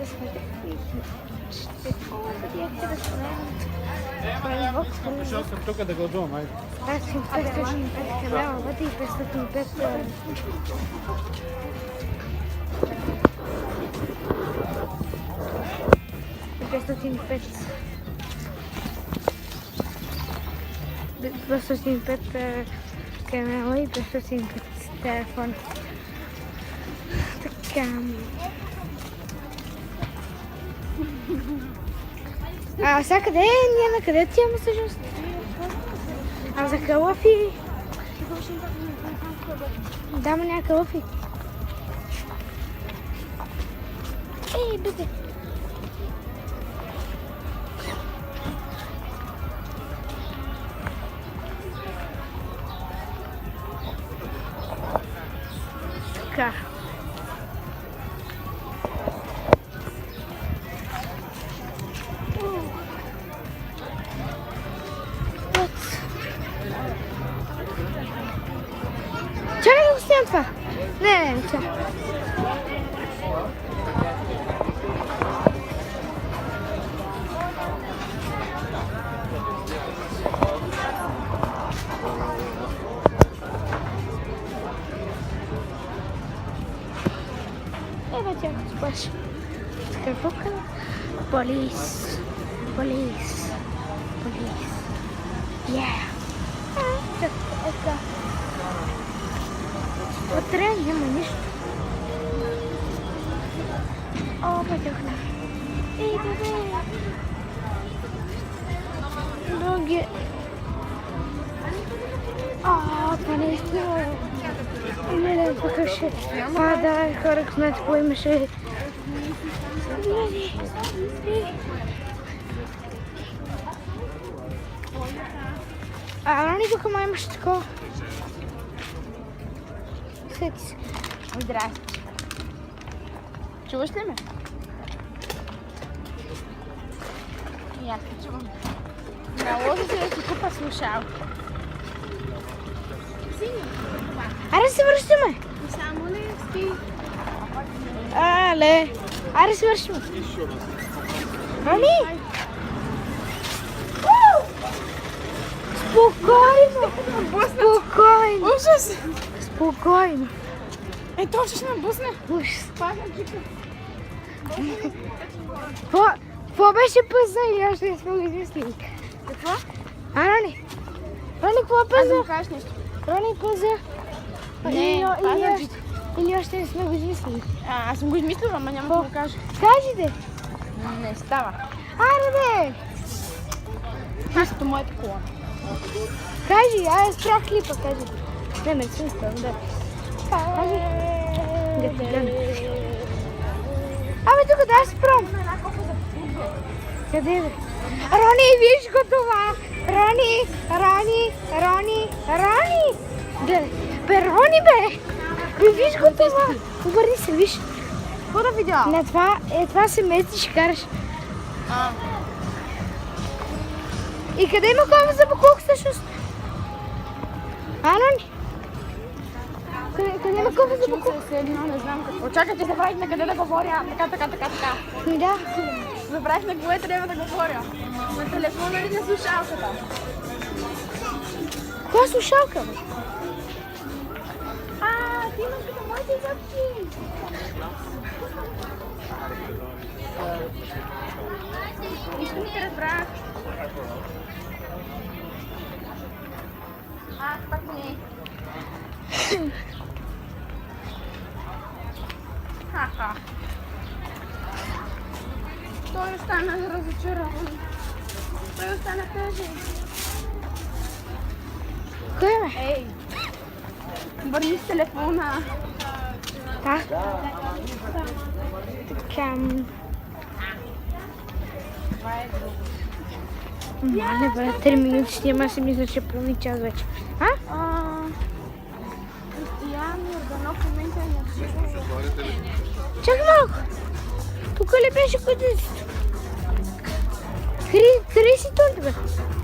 да сме такви. Ще ходят да сме. Защо съм тук да гълдувам, айде. Аз съм 505 канала, вътре и 505 505 канала и 505 телефон. Така. А сега къде е? Ние на къде отиваме всъщност? А за кълъфи? Да, ма няма кълъфи. Ей, бебе! Така. Чакай да го снимам това. Не, чакай. Ева тя като спаш. Какво казва? Полис. Полис. Полис. Така. Вътре няма нищо. О, пътюхна. Ей, бебе! Други. Това не е истина. Не, покажи. Да, хора, знаете какво имаше. Рани тук май имаше такова. Сети се. Здрасти. Чуваш ли ме? И аз те чувам. Наложи се да си купа слушалка. Аре се връщаме! Само Левски. Але! Аре се връщаме! Рани! Спокойно! Спокойно! Ужас! Спокойно! Това ще ме бусне. Ужас! Пазна чика. Какво беше пъзна или още не сме го измислили? Какво? Рани! Рани, какво е Аз да пъзна? му кажеш нещо. Рани, пъзна! Не, пазна Или още не сме го измислили? Аз съм го измислила, ама няма да го кажа. Кажете! Не става. Аре бе! Нашата моята кола. Кажи, аз спрях клипа, кажи. Не, ме съм спрям, да. Кажи. Абе, тук да спрям. Къде бе? Рони, виж го това! Рони! Гледай. Бе, Рони бе! Виж го това! Обърни се, виж. Какво да видя? На това се мести, ще караш. И къде има кола за буклук всъщност? Рони? Къде има кола за буклук? Не знам какво. Чакайте, забравих на къде да говоря. Така. Да. Забравих на кое трябва да говоря. На телефона или на слушалката? Коя слушалка, бе? Ти имаш като моите зъбки. Нищо не те разбрах. Пак не. Ха-ха. Той остана разочарован. Той остана тъжен. Кой бе? Ей! Върни с телефона. Да. Така. Мале, бе, 3 минути ще има, си мисля, че половин час вече. Кристиян Йорданов в момента не е. Чакай малко. Тук ли беше кодицето? Криси тут, бе.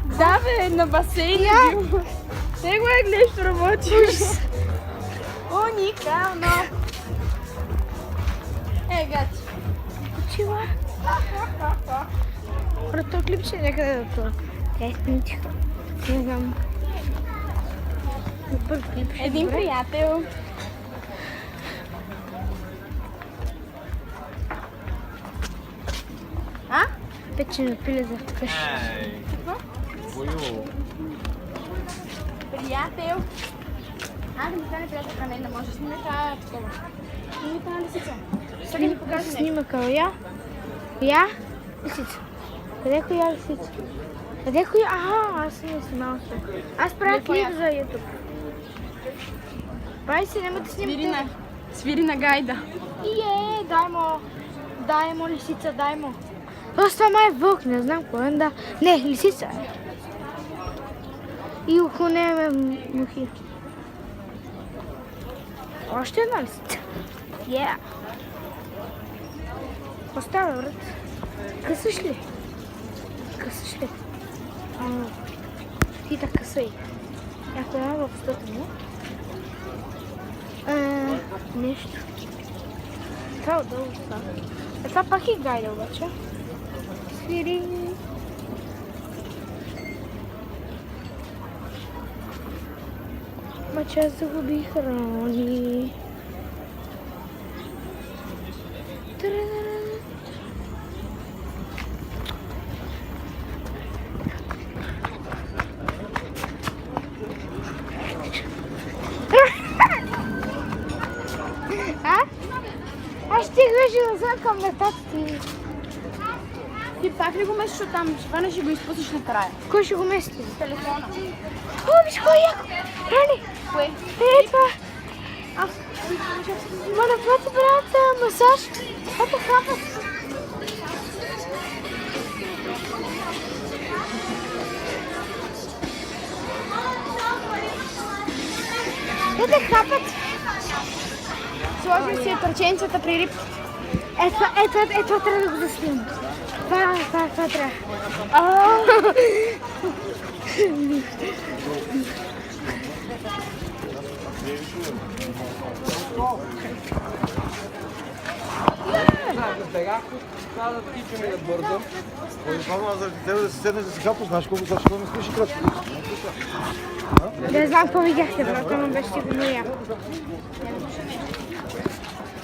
Да, бе, на басейна бил. Те го гледаш, работиш. Уникално. Гати. красива. Просто клип ще някъде до това. 10 минути. Не знам. Първ клип ще Един добре. приятел. А? Печено пиле за вкъщи. Приятел. Да ми стане приятел към мен, да може да снима такова. Снима тази лисица. Сега ми покажа нещо. Снима коя? Коя? Лисица. Къде коя лисица? Къде коя? Аз не снимам се. Аз правя клип за YouTube. Прави се, няма да снимам. Свири на гайда. Дай му лисица, дай му. Това май е вълк, не знам кой е, да. Не, лисица е. И охонеме мухи. Още една лисица. Остава, брат. Късаш ли? Късаш ли? Ти да късай. Някой е в устата му. Нещо. Това е отдолу това. Това пак е гайда обаче. Свири. Мача аз загубих рони. Аз ще грежи назад към метаците. Ти пак ли го местиш оттам? Ще ще го изпуснеш накрая. Кой ще го мести? Телефона. Виж кой е яко! Рани! Кое? Това! Ма да плати брата, масаж! Ето хапат! Ето хапат! Сложи си търченцата при рибките. Ето трябва да го заснимам. Това трябва. Трябва да тичаме да бързам. Аз заради тебе да си седнеш да си хапаш, знаеш колко защо не спиш и кратко. Не знам какво видяхте, брата, но беше сигурно яко.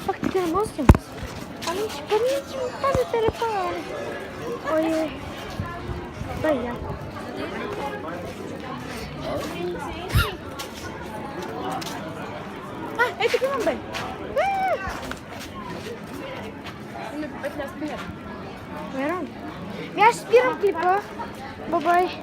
Пак ти не може да снимаш. Ами ще ми пази телефона. Ой. Това е яко. Ето го имам бе. Не попетля спирам. Верно. Аз спирам клипа. Бабай.